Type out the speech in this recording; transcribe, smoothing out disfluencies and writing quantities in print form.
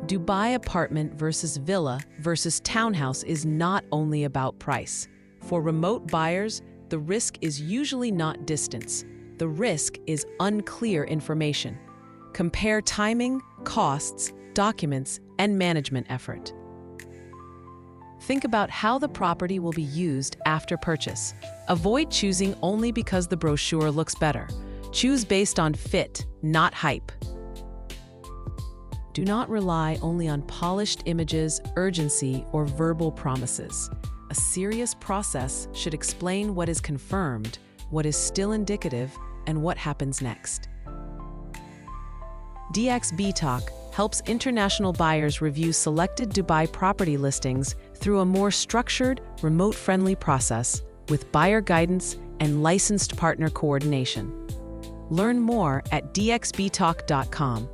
Dubai apartment versus villa versus townhouse is not only about price. For remote buyers, the risk is usually not distance. The risk is unclear information. Compare timing, costs, documents, and management effort. Think about how the property will be used after purchase. Avoid choosing only because the brochure looks better. Choose based on fit, not hype. Do not rely only on polished images, urgency, or verbal promises. A serious process should explain what is confirmed, what is still indicative, and what happens next. DXBTOK helps international buyers review selected Dubai property listings through a more structured, remote-friendly process with buyer guidance and licensed partner coordination. Learn more at DXBTOK.com.